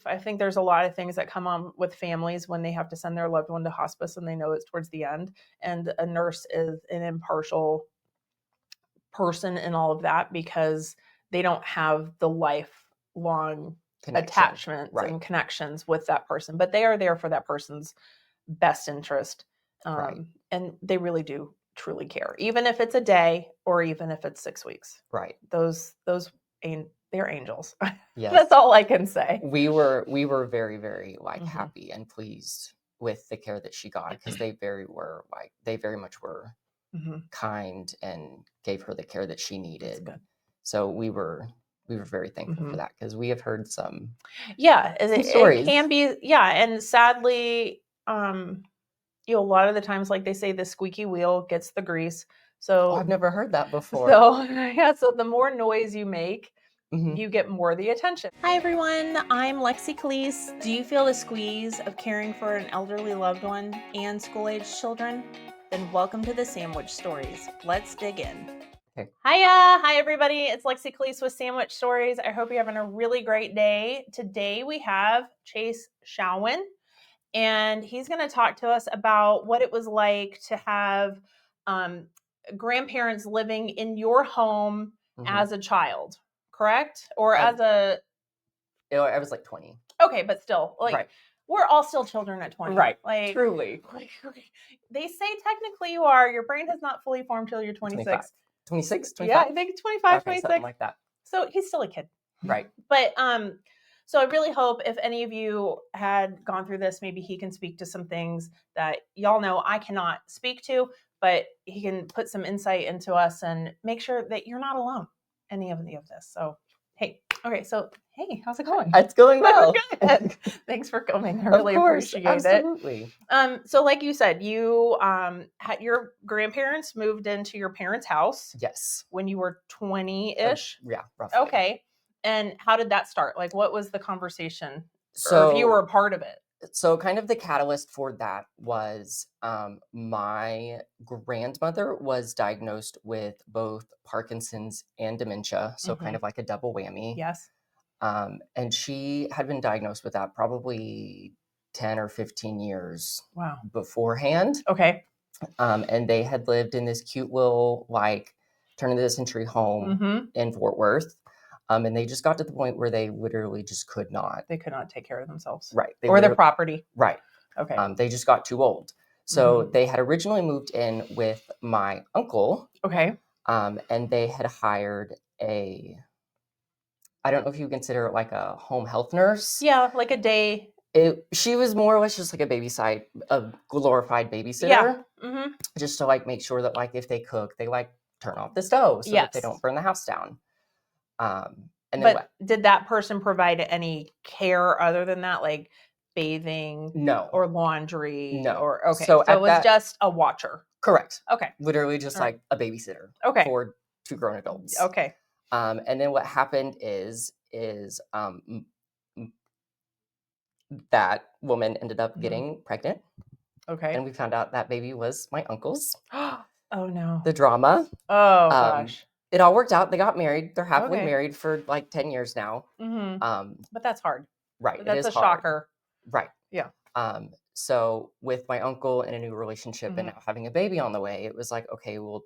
I think there's a lot of things that come on with families when they have to send their loved one to hospice and they know it's towards the end. And a nurse is an impartial person in all of that because they don't have the lifelong attachments and connections with that person, but they are there for that person's best interest. And they really do truly care, even if it's a day or even if it's 6 weeks. Right. They're angels. Yes. That's all I can say. We were very, very happy and pleased with the care that she got, because they very much were kind and gave her the care that she needed. That's good. So we were very thankful for that, because we have heard some stories. It can be, and sadly, a lot of the times, like they say, the squeaky wheel gets the grease. So I've never heard that before. So the more noise you make, you get more of the attention. Hi everyone, I'm Lexie Callies. Do you feel the squeeze of caring for an elderly loved one and school-aged children? Then welcome to the Sandwich Stories. Let's dig in. Okay. Hi everybody. It's Lexie Callies with Sandwich Stories. I hope you're having a really great day. Today we have Chase Showen, and he's going to talk to us about what it was like to have grandparents living in your home as a child, correct? Or I was like 20. Okay, but still, we're all still children at 20. Right, truly. They say technically your brain has not fully formed till you're 26. 26? 25? Yeah, I think it's 25, 26. Something like that. So he's still a kid. Right. But, so I really hope if any of you had gone through this, maybe he can speak to some things that y'all know I cannot speak to, but he can put some insight into us and make sure that you're not alone in any of this. So, hey, how's it going? It's going well. Good. Thanks for coming. I really appreciate absolutely. it. So like you said, you had your grandparents moved into your parents' house. Yes. When you were 20-ish? Yeah, roughly. Okay. And how did that start? Like, what was the conversation? So, or if you were a part of it? So kind of the catalyst for that was my grandmother was diagnosed with both Parkinson's and dementia. So kind of like a double whammy. Yes. And she had been diagnosed with that probably 10 or 15 years beforehand. Okay. And they had lived in this cute little, turn of the century home in Fort Worth. And they just got to the point where they literally just could not. They could not take care of themselves. Right. Or their property. Right. Okay. They just got too old. So they had originally moved in with my uncle. Okay. And they had hired I don't know if you consider it like a home health nurse. Yeah, like a day. She was more or less just like a glorified babysitter. Yeah. Just to make sure that if they cook, they turn off the stove so that they don't burn the house down. And then did that person provide any care other than that, like bathing? No. Or laundry? No. Or okay. So it was just a watcher. Correct. Okay. Literally just a babysitter. Okay. For 2 grown adults. Okay. And then what happened is that woman ended up getting pregnant. Okay. And we found out that baby was my uncle's. Oh no. The drama. Oh gosh. It all worked out. They got married. They're happily married for 10 years now. But that's hard. Right. That's a shocker. Right. Yeah. So with my uncle in a new relationship and now having a baby on the way, it was okay, well,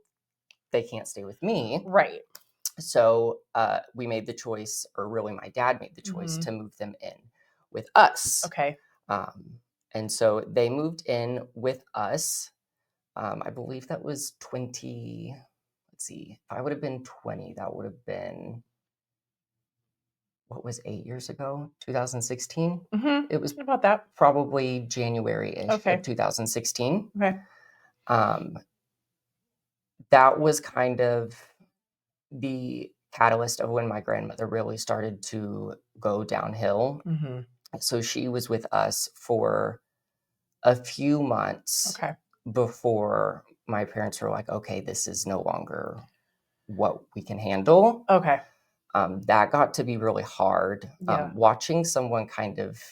they can't stay with me. Right. So we made the choice, or really my dad made the choice to move them in with us. Okay. And so they moved in with us. I believe that was 20. Let's see, if I would have been 20, that would have been, what was 8 years ago? 2016? It was about that. Probably January-ish of 2016. Okay. That was kind of the catalyst of when my grandmother really started to go downhill. So she was with us for a few months before my parents were like, okay, this is no longer what we can handle. Okay. That got to be really hard. Watching someone kind of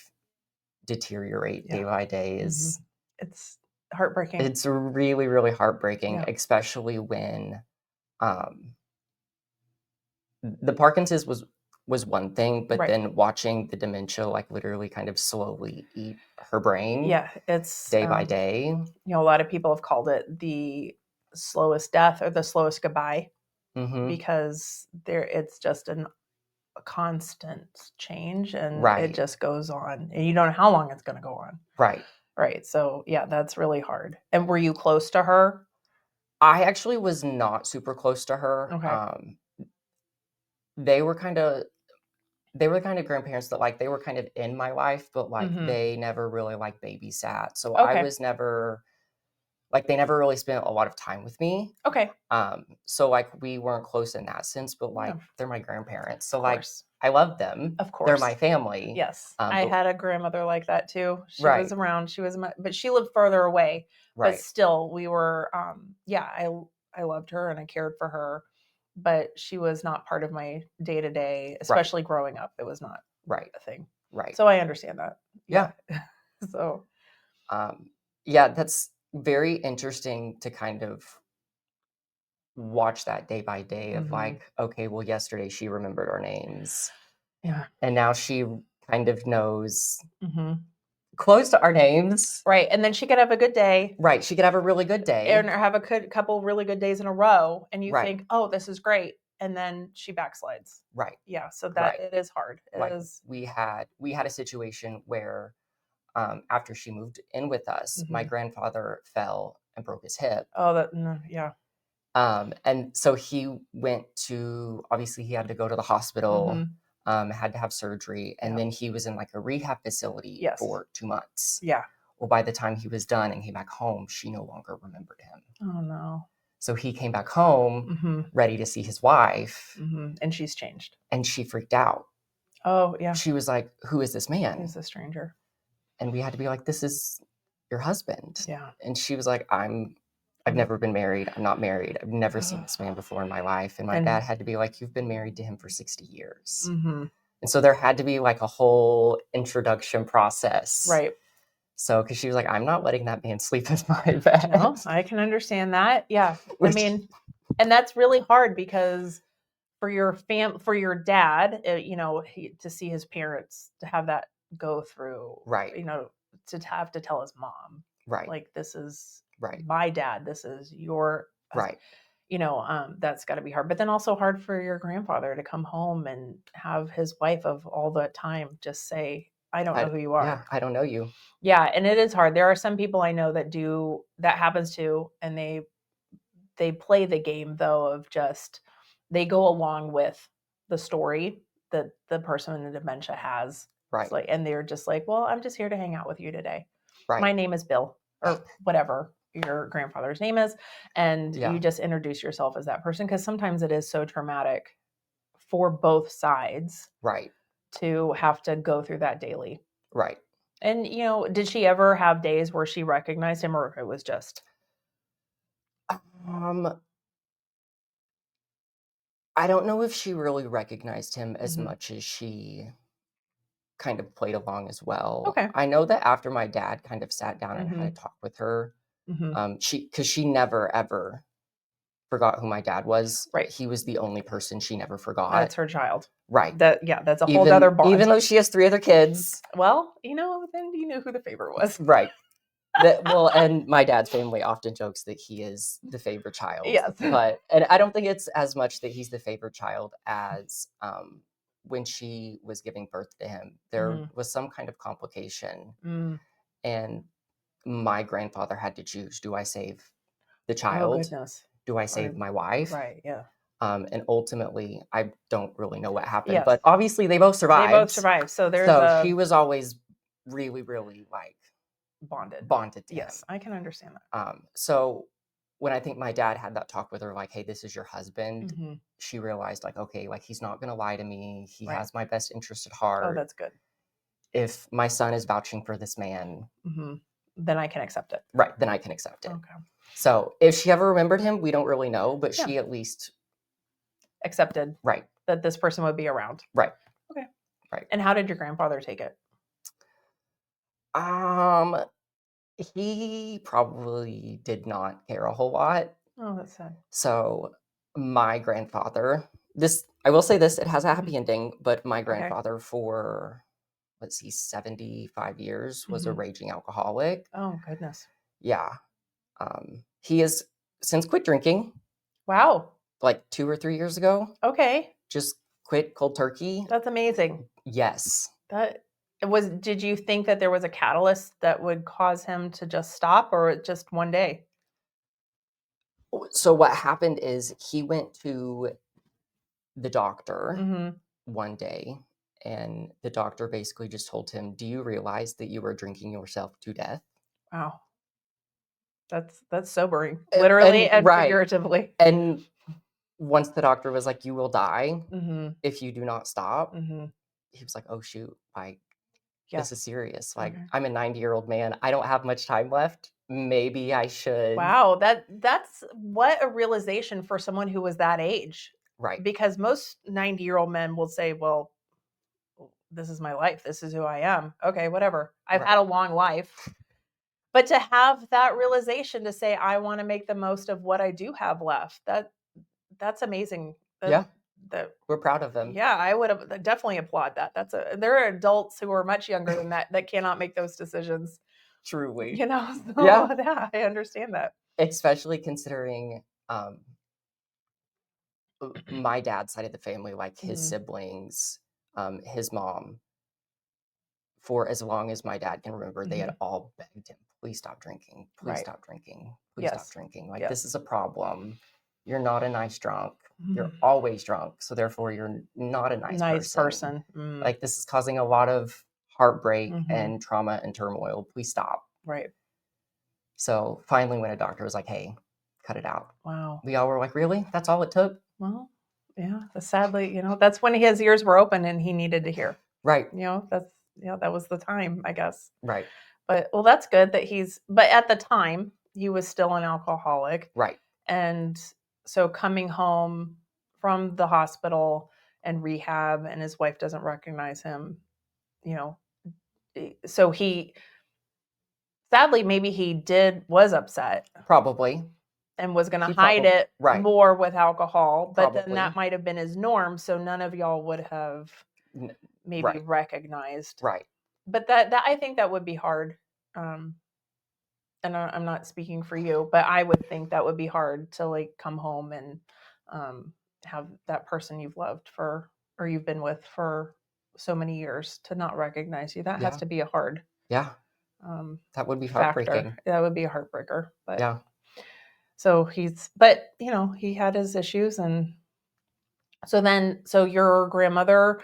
deteriorate day by day is... It's heartbreaking. It's really, really heartbreaking, especially when the Parkinson's was one thing, but Right. then watching the dementia like literally kind of slowly eat her brain Yeah, it's day by day. you know, a lot of people have called it the slowest death or the slowest goodbye Mm-hmm. because it's just a constant change and it Right. just goes on and you don't know how long it's going to go on. Right. Right. So yeah, that's really hard. And were you close to her? I actually was not super close to her. Okay. They were kind of the kind of grandparents that like they were kind of in my life, but like Mhm. they never really like babysat. So I Okay. was never like they never really spent a lot of time with me. Okay. So like we weren't close in that sense, but like Yeah. they're my grandparents. So Of like course. I love them. Of They're course. my family. Yes. I But had a grandmother like that too. She was right, around. She was but she lived further away. But right, still we were yeah, I loved her and I cared for her, but she was not part of my day-to-day, right, especially growing up. It was not right, a thing. right. So I understand that. Yeah. Yeah. So Yeah, that's very interesting to kind of watch that day by day of mhm. like, okay, well, yesterday she remembered our names, Yeah. and now she kind of knows Mhm. close to our names. Right. And then she could have a good day Right. She could have a really good day. and have a couple really good days in a row and you Right. think, "Oh, this is great." And then she backslides. Right. Yeah, so that Right. it is hard. It Like is. we had a situation where after she moved in with us, my Mhm. grandfather fell and broke his hip. Oh, that no, yeah. And so he went to, obviously he had to go to the hospital, had to have surgery, and Yeah. then he was in like a rehab facility Yes. for 2 months. Yeah. Well, by the time he was done and came back home, she no longer remembered him. Oh no. So he came back home Mhm. ready to see his wife, Mhm. And she's changed. and she freaked out. Oh, yeah. She was like, "Who is this man?" He's a stranger. And we had to be like, "This is your husband." Yeah. And she was like, I've never been married. I'm not married. I've never seen this man before in my life. And my And dad had to be like, "You've been married to him for 60 years." mhm. And so there had to be like a whole introduction process. Right. So, because she was like, "I'm not letting that man sleep in my bed." No, I can understand that. Yeah. I Which- mean, and that's really hard because for your dad, you know, to see his parents, to have that go through, Right. you know, to have to tell his mom, Right. like, this is Right. my dad, this is your husband. Right. You know, that's got to be hard. But then also hard for your grandfather to come home and have his wife of all that time just say, "I don't know who you are." Yeah, I don't know you. Yeah, and it is hard. There are some people I know that happens to, and they play the game though of just they go along with the story that the person in the dementia has. Right. It's like, and they're just like, "Well, I'm just here to hang out with you today. Right. My name is Bill," or whatever your grandfather's name is, and Yeah. you just introduce yourself as that person because sometimes it is so traumatic for both sides Right. to have to go through that daily. Right. And you know, did she ever have days where she recognized him, or if it was just I don't know if she really recognized him as Mhm. much as she kind of played along as well. Okay. I know that after my dad kind of sat down and had a Mhm. talk with her, Mhm. because she never ever forgot who my dad was. Right. He was the only person she never forgot. That's her child. Right. That's a whole other bond. Even though she has 3 other kids. Well, you know, then you knew who the favorite was. Right. Well, and my dad's family often jokes that he is the favorite child. Yes. And I don't think it's as much that he's the favorite child as when she was giving birth to him, there was some kind of complication. And my grandfather had to choose, do I save the child? Oh, goodness. Do I save my wife? Right, yeah. And ultimately, I don't really know what happened, Yes. but obviously they both survived. They both survived. So she was always really, really like bonded to yes, him. I can understand that. So when I think my dad had that talk with her, like, "Hey, this is your husband," Mhm. she realized, like, okay, like he's not gonna lie to me. He Right. has my best interest at Oh, heart. that's good. If my son is vouching for this man, Then I can accept it. right, then I can accept it. Okay. So if she ever remembered him, we don't really know, but Yeah. she at least Accepted right, that this person would be around. right, Okay. right. And how did your grandfather take it? He probably did not care a whole lot. Oh, that's sad. So my grandfather, this I will say this, it has a happy Mhm. ending, but my Okay. grandfather for, let's see, 75 years was a Mhm. raging alcoholic. Oh, goodness. Yeah. He has since quit drinking, Wow. like 2 or 3 years ago. Okay. Just quit cold turkey. That's amazing. Yes. Did you think that there was a catalyst that would cause him to just stop, or just one day? So what happened is he went to the doctor Mhm. one day, and the doctor basically just told him, "Do you realize that you are drinking yourself to death?" Wow. That's sobering, And literally and right. figuratively. And once the doctor was like, "You will die Mhm. if you do not stop," Mhm. he was like, "Oh shoot, like this Yes. is serious. Like Okay. I'm a 90-year-old man. I don't have much time left. Maybe I should." Wow, that's what a realization for someone who was that age. Right. Because most 90-year-old men will say, "Well, this is my life. This is who I am. Okay, whatever. I've Right. had a long life." But to have that realization to say, "I wanna make the most of what I do have left," that's amazing. Yeah. That We're proud of him. Yeah, I would have definitely applaud that. There are adults who are much younger than that cannot make those decisions, Truly. you know? So, Yeah. yeah, I understand that. Especially considering my dad's side of the family, like his Mhm. siblings, his mom, for as long as my dad can remember, they had Mhm. all begged him, please stop drinking, please Right. stop drinking, please stop Yes. drinking. Like, this Yes. is a problem. You're not a nice drunk. You're Mhm. always drunk. So, therefore, you're not a nice Nice person. person. Mm. Like, this is causing a lot of heartbreak Mhm. and trauma and turmoil. Please stop. Right. So, finally, when a doctor was like, hey, cut it out, Wow. we all were like, really? That's all it took? Well, yeah, sadly, that's when his ears were open and he needed to hear. Right. That was the time, I guess. Right. But well, that's good that but at the time, he was still an alcoholic. Right. And so coming home from the hospital and rehab, and his wife doesn't recognize him, you know, so sadly, maybe was upset Probably. and was going to He hide probably, it right. more with alcohol, but then Probably. that might have been his norm, so none of y'all would have maybe Right. recognized. Right. But that I think that would be hard. Um, and I'm not speaking for you, but I would think that would be hard to like come home and have that person you've loved for or you've been with for so many years to not recognize you. That has Yeah. to be a hard Yeah. That would be factor. heartbreaking. That would be a heartbreaker. But Yeah. so he had his issues. And so your grandfather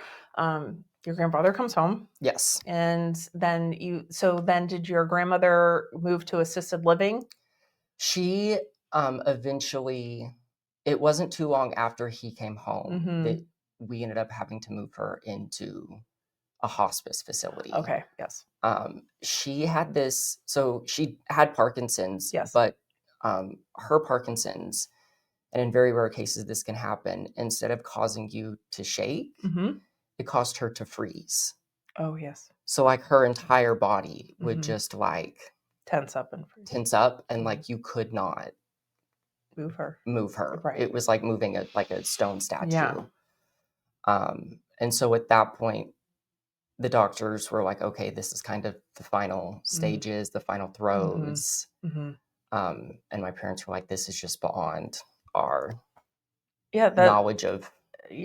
comes home. Yes. And then did your grandmother move to assisted living? She eventually, it wasn't too long after he came home that Mhm. we ended up having to move her into a hospice facility. Okay, yes. So she had Parkinson's, Yes. but her Parkinson's, and in very rare cases this can happen, instead of causing you to shake, Mhm. it caused her to freeze. Oh, yes. So like her entire body would Mhm. just like Tense up and freeze. tense up, and Mhm. like you could not Move her. move her. Right. It was like moving a stone statue. Yeah. And so at that point, the doctors were like, okay, this is kind of the final stages, the final Mhm. throes. Mhm. And my parents were like, this is just beyond our Yeah, knowledge of,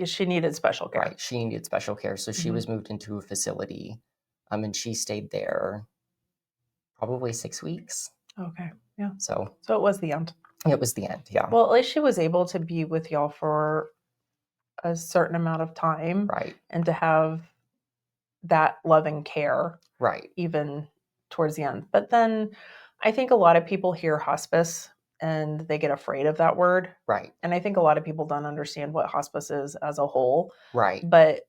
she needed special care. right. She needed special care. So she Mhm. was moved into a facility. And she stayed there probably 6 weeks. Okay. Yeah. So So it was the end. it was the end. Yeah. Well, at least she was able to be with y'all for a certain amount of time. Right. And to have that loving care. Right. Even towards the end. But then I think a lot of people hear hospice and they get afraid of that word. Right. And I think a lot of people don't understand what hospice is as a whole. Right. But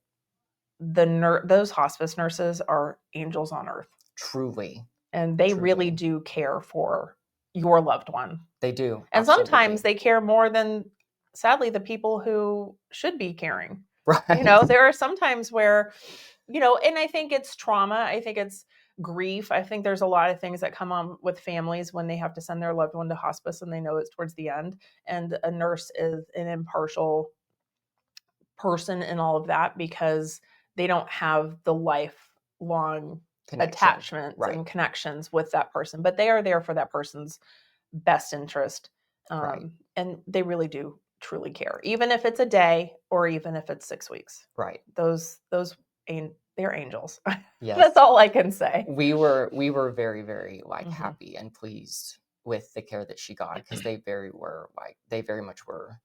those hospice nurses are angels on earth. Truly. And they really Truly. do care for your loved one. They do. And Absolutely. sometimes they care more than, sadly, the people who should be caring. Right. There are some times where, and I think it's trauma. I think it's grief. I think there's a lot of things that come on with families when they have to send their loved one to hospice and they know it's towards the end. And a nurse is an impartial person in all of that because they don't have the lifelong attachments and connections with that person, but they are there for that person's best interest. And they really do truly care, even if it's a day or even if it's 6 weeks. Right. Those they're angels. Yes. That's all I can say. We were very, very like happy and pleased with the care that she got, because they very much were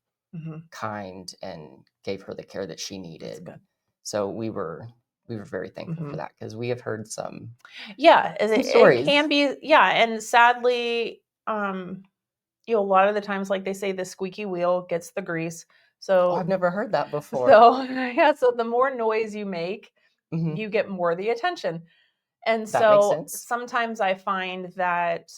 kind and gave her the care that she needed. So we were very thankful for that, because we have heard some stories. It can be, and sadly, a lot of the times, like they say, the squeaky wheel gets the grease. So I've never heard that before. So the more noise you make, you get more of the attention. And that so makes sense. Sometimes I find that,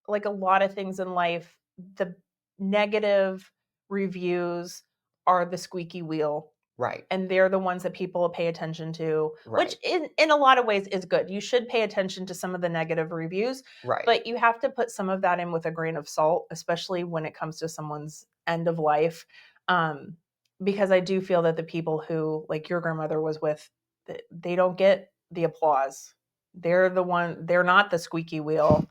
like a lot of things in life, the negative reviews are the squeaky wheel. Right. And they're the ones that people pay attention to, which in a lot of ways is good. You should pay attention to some of the negative reviews, but you have to put some of that in with a grain of salt, especially when it comes to someone's end of life. Because I do feel that the people who, like your grandmother was with, they don't get the applause. They're not the squeaky wheel,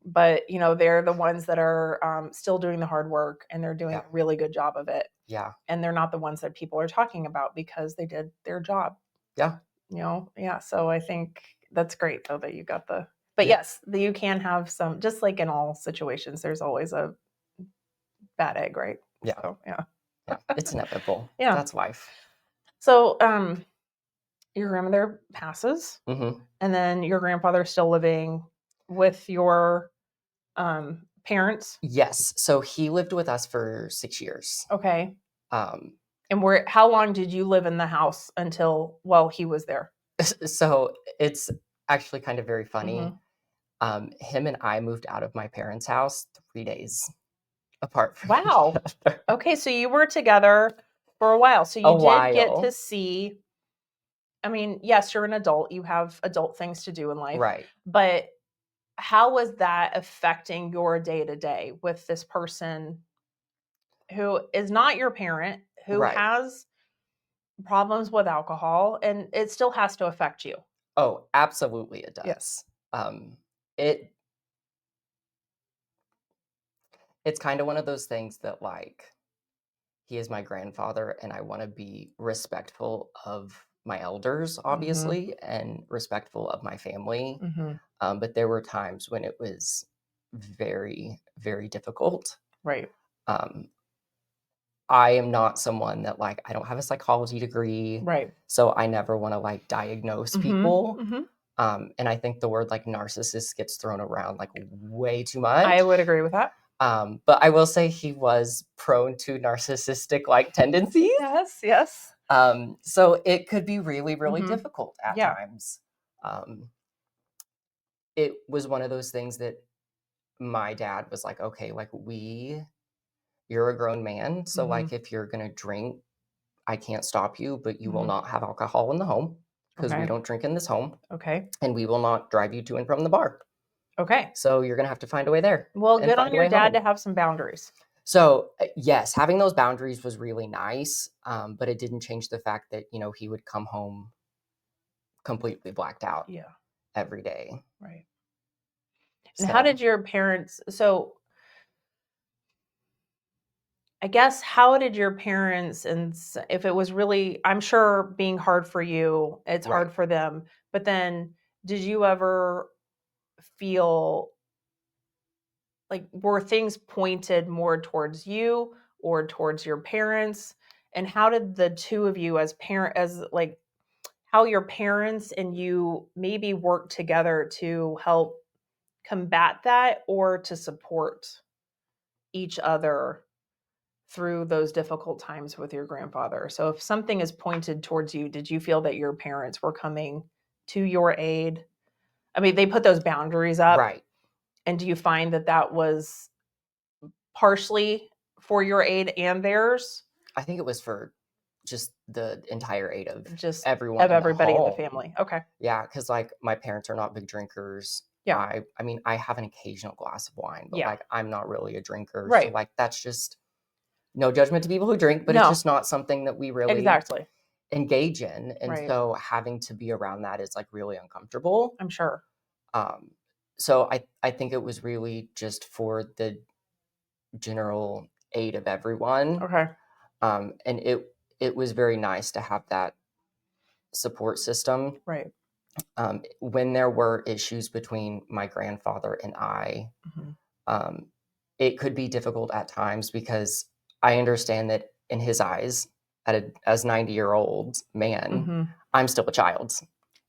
but they're the ones that are still doing the hard work, and they're doing a really good job of it. Yeah. And they're not the ones that people are talking about because they did their job. Yeah. So I think that's great though that you got but yes, you can have some, just like in all situations, there's always a bad egg, right? Yeah. So, yeah. It's inevitable. Yeah. That's life. So, your grandmother passes, and then your grandfather's still living with your parents. Yes. So he lived with us for 6 years. Okay. And how long did you live in the house until he was there? So it's actually kind of very funny. Him and I moved out of my parents' house 3 days apart from each other. Okay, so you were together for a while. So you did get to see, I mean, yes, you're an adult. You have adult things to do in life. Right. But how was that affecting your day-to-day with this person who is not your parent, who has problems with alcohol, and it still has to affect you? Oh, absolutely it does. Yes. It's kind of one of those things that, like, he is my grandfather and I want to be respectful of my elders, obviously, and respectful of my family. But there were times when it was very, very difficult. Right. I am not someone that, like, I don't have a psychology degree. Right. So I never want to, like, diagnose people. And I think the word, like, narcissist gets thrown around, like, way too much. I would agree with that. But I will say he was prone to narcissistic, like, tendencies. Yes. So it could be really, really difficult at times. It was one of those things that my dad was like, okay, like, you're a grown man. So like, if you're going to drink, I can't stop you, but you will not have alcohol in the home, because we don't drink in this home. Okay. And we will not drive you to and from the bar. Okay. So you're going to have to find a way there. Well, good on your dad to have some boundaries. So yes, having those boundaries was really nice. But it didn't change the fact that, he would come home completely blacked out every day. Right. And how did your parents, I guess, how did your parents, and if it was really, I'm sure being hard for you, it's hard for them, but then did you ever feel like, were things pointed more towards you or towards your parents? And how did the two of you how your parents and you maybe work together to help combat that or to support each other through those difficult times with your grandfather? So if something is pointed towards you, did you feel that your parents were coming to your aid? I mean, they put those boundaries up. Right. And do you find that was partially for your aid and theirs? I think it was for just the entire aid of just everyone, of everybody in the family. Okay. Yeah, because, like, my parents are not big drinkers. Yeah. I mean, I have an occasional glass of wine, but like, I'm not really a drinker. Right. So like, that's just no judgment to people who drink, but it's just not something that we really exactly engage in. And right. so having to be around that is like really uncomfortable. I'm sure. So I think it was really just for the general aid of everyone. Okay. And it was very nice to have that support system. Right. When there were issues between my grandfather and I, it could be difficult at times because I understand that in his eyes, as 90-year-old man, I'm still a child.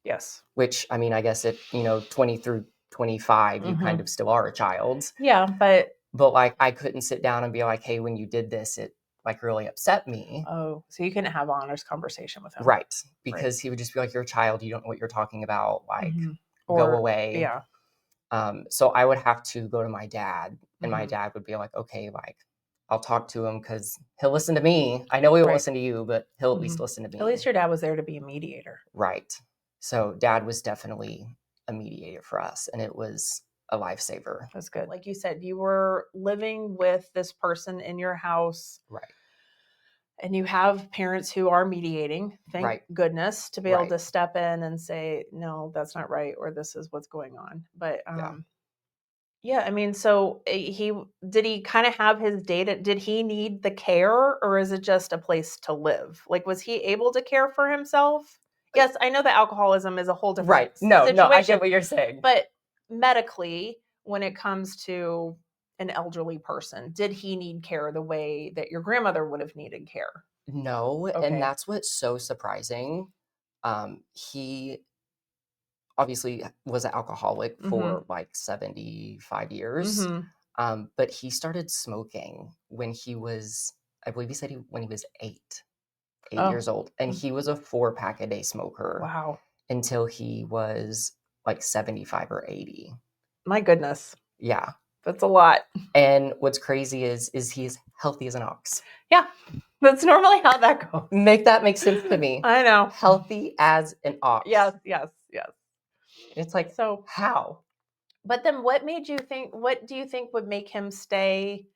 Yes. Which, I mean, I guess at 20 through 25, you kind of still are a child. Yeah, but like I couldn't sit down and be like, hey, when you did this, it like really upset me. Oh, so you couldn't have an honest conversation with him. Right. Because he would just be like, you're a child, you don't know what you're talking about, like or, go away. Yeah. So I would have to go to my dad, and my dad would be like, okay, like I'll talk to him because he'll listen to me. I know he won't listen to you, but he'll at least listen to me. At least your dad was there to be a mediator. Right. So dad was definitely a mediator for us, and it was a lifesaver. That's good. Like you said, you were living with this person in your house. Right. And you have parents who are mediating, thank goodness, to be able to step in and say, no, that's not right, or this is what's going on. But yeah, I mean, so did he kind of have his data? Did he need the care, or is it just a place to live? Like, was he able to care for himself? Yes, I know that alcoholism is a whole different situation. No, I get what you're saying. But medically, when it comes to an elderly person, did he need care the way that your grandmother would have needed care? No, and that's what's so surprising. He obviously was an alcoholic for like 75 years. But he started smoking when he was, I believe he said when he was 8 years old. And he was a 4-pack a day smoker. Wow. Until he was like 75 or 80. My goodness. Yeah. That's a lot. And what's crazy is he's healthy as an ox. Yeah. That's normally how that goes. Make sense to me. I know. Healthy as an ox. Yes. It's like, so how? But then what do you think would make him stay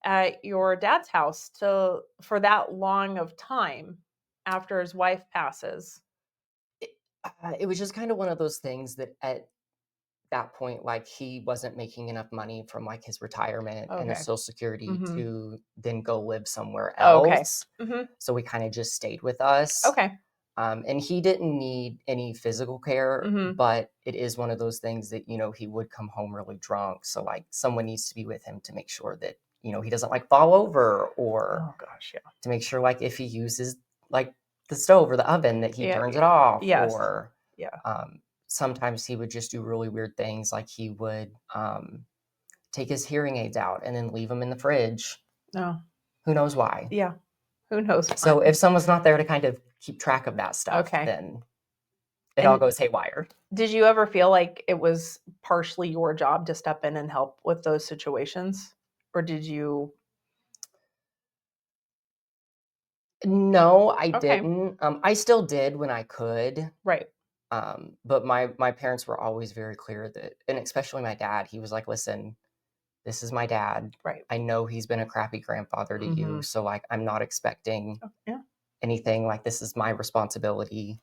at your dad's house for that long of time after his wife passes? It was just kind of one of those things that at that point, like he wasn't making enough money from like his retirement and his Social Security to then go live somewhere else. So we kind of just stayed with us. Okay. And he didn't need any physical care, but it is one of those things that, he would come home really drunk. So like someone needs to be with him to make sure that, he doesn't like fall over, or to make sure like if he uses like the stove or the oven that he turns it off. Yes. Or sometimes he would just do really weird things. Like he would take his hearing aids out and then leave them in the fridge. No. Who knows why? Yeah. Who knows why? So if someone's not there to kind of keep track of that stuff, then it all goes haywire. Did you ever feel like it was partially your job to step in and help with those situations? Or did you? No, I didn't. I still did when I could. Right. But my parents were always very clear that, and especially my dad, he was like, listen, this is my dad. Right. I know he's been a crappy grandfather to you. So like, I'm not expecting anything. Like, this is my responsibility.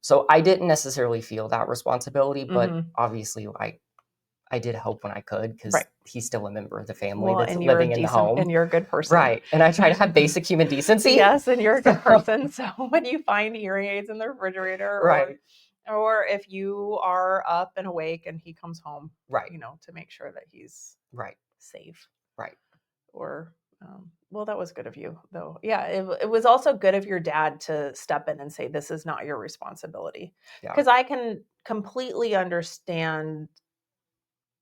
So I didn't necessarily feel that responsibility, but obviously like I did help when I could, because he's still a member of the family that's living in the home. And you're a good person. Right. And I try to have basic human decency. Yes, and you're a good person. So when you find hearing aids in the refrigerator, or if you are up and awake and he comes home, to make sure that he's safe. Right. Or, well, that was good of you, though. Yeah, it was also good of your dad to step in and say, this is not your responsibility. Because I can completely understand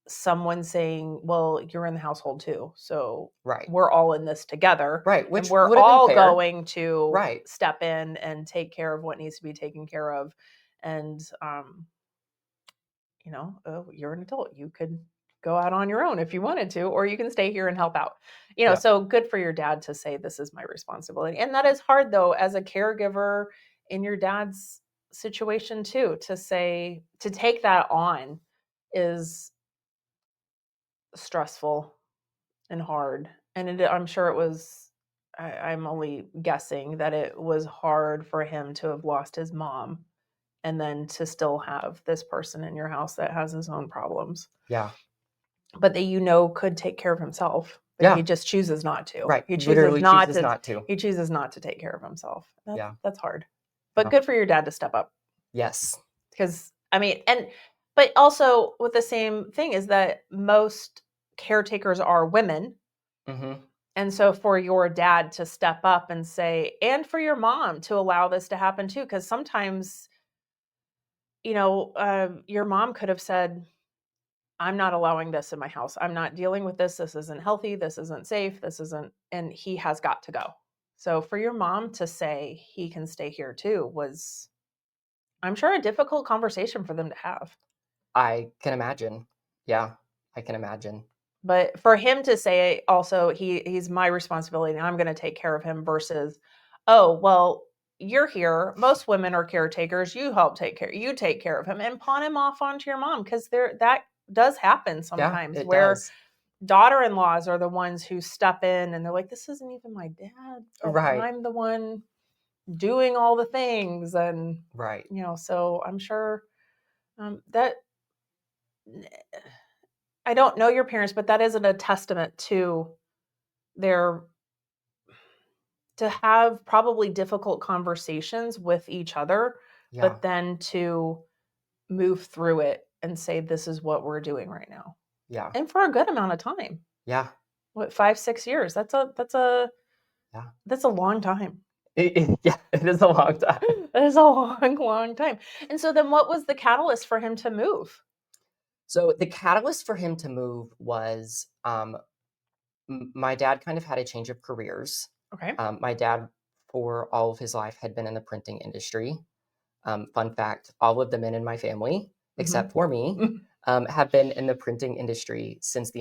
someone saying, well, you're in the household too, so we're all in this together, which and we're all going to step in and take care of what needs to be taken care of. And you're an adult, you could go out on your own if you wanted to, or you can stay here and help out, so good for your dad to say, this is my responsibility. And that is hard, though, as a caregiver in your dad's situation too, to take that on is stressful and hard. And I'm sure it was, I'm only guessing that it was hard for him to have lost his mom and then to still have this person in your house that has his own problems. Yeah. But that could take care of himself. But Yeah. he just chooses not to. Right. He chooses Literally not chooses to. not to. He chooses not to take care of himself. Yeah. That's hard. But Yeah. good for your dad to step up. Yes. Because, I mean, but also with the same thing is that most caretakers are women. Mm-hmm. And so for your dad to step up and say, and for your mom to allow this to happen too, because sometimes, your mom could have said, I'm not allowing this in my house. I'm not dealing with this. This isn't healthy. This isn't safe. And he has got to go. So for your mom to say he can stay here too was, I'm sure, a difficult conversation for them to have. I can imagine. Yeah, I can imagine. But for him to say also, he's my responsibility and I'm going to take care of him versus, oh, well, you're here. Most women are caretakers. You take care of him and pawn him off onto your mom. Because that does happen sometimes where does. daughter-in-laws are the ones who step in and they're like, this isn't even my dad. Right. I'm the one doing all the things. And, right. So I'm sure that I don't know your parents, but that isn't a testament to to have probably difficult conversations with each other, but then to move through it and say, this is what we're doing right now. Yeah. And for a good amount of time. Yeah. What, 5-6 years? That's a long time. It is a long time. That is a long, long time. And so then what was the catalyst for him to move? So the catalyst for him to move was my dad kind of had a change of careers. Okay. My dad, for all of his life, had been in the printing industry. Fun fact, all of the men in my family, except for me, have been in the printing industry since the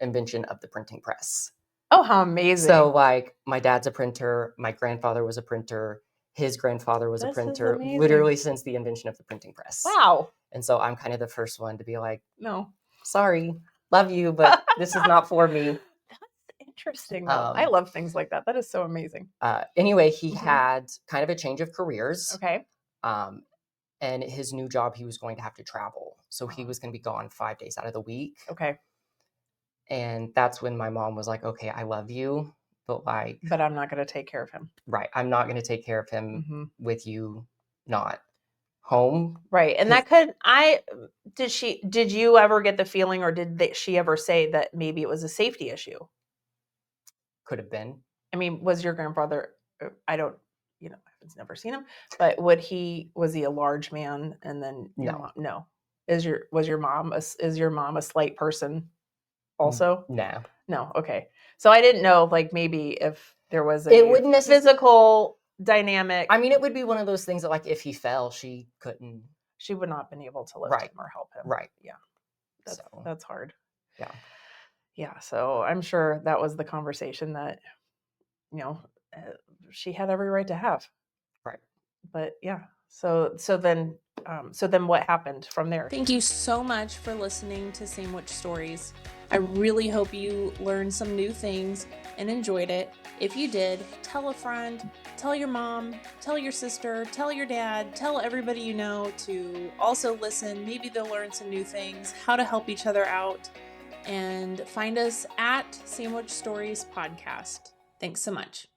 invention of the printing press. Oh, how amazing. So, like, my dad's a printer, my grandfather was a printer, his grandfather was a printer, literally since the invention of the printing press. Wow. And so I'm kind of the first one to be like, no, sorry, love you, but this is not for me. That's interesting, though. I love things like that. That is so amazing. Anyway, he had kind of a change of careers. Okay. And his new job, he was going to have to travel. So he was going to be gone 5 days out of the week. Okay. And that's when my mom was like, okay, I love you, but I'm not going to take care of him. Right. I'm not going to take care of him with you not home. Right. And did you ever get the feeling, or did she ever say that maybe it was a safety issue? Could have been. I mean, was your grandfather, I don't, I've never seen him, but was he a large man? And then no. Is your mom a slight person also? No. No. Okay. So I didn't know, like, maybe if there was it wouldn't physical dynamic. I mean, it would be one of those things that, like, if he fell, she would not been able to lift him or help him. Right. Yeah. That's hard. Yeah. Yeah. So I'm sure that was the conversation that, she had every right to have. Right. But yeah. So then what happened from there? Thank you so much for listening to Sandwich Stories. I really hope you learned some new things and enjoyed it. If you did, tell a friend, tell your mom, tell your sister, tell your dad, tell everybody you know to also listen. Maybe they'll learn some new things, how to help each other out, and find us at Sandwich Stories Podcast. Thanks so much.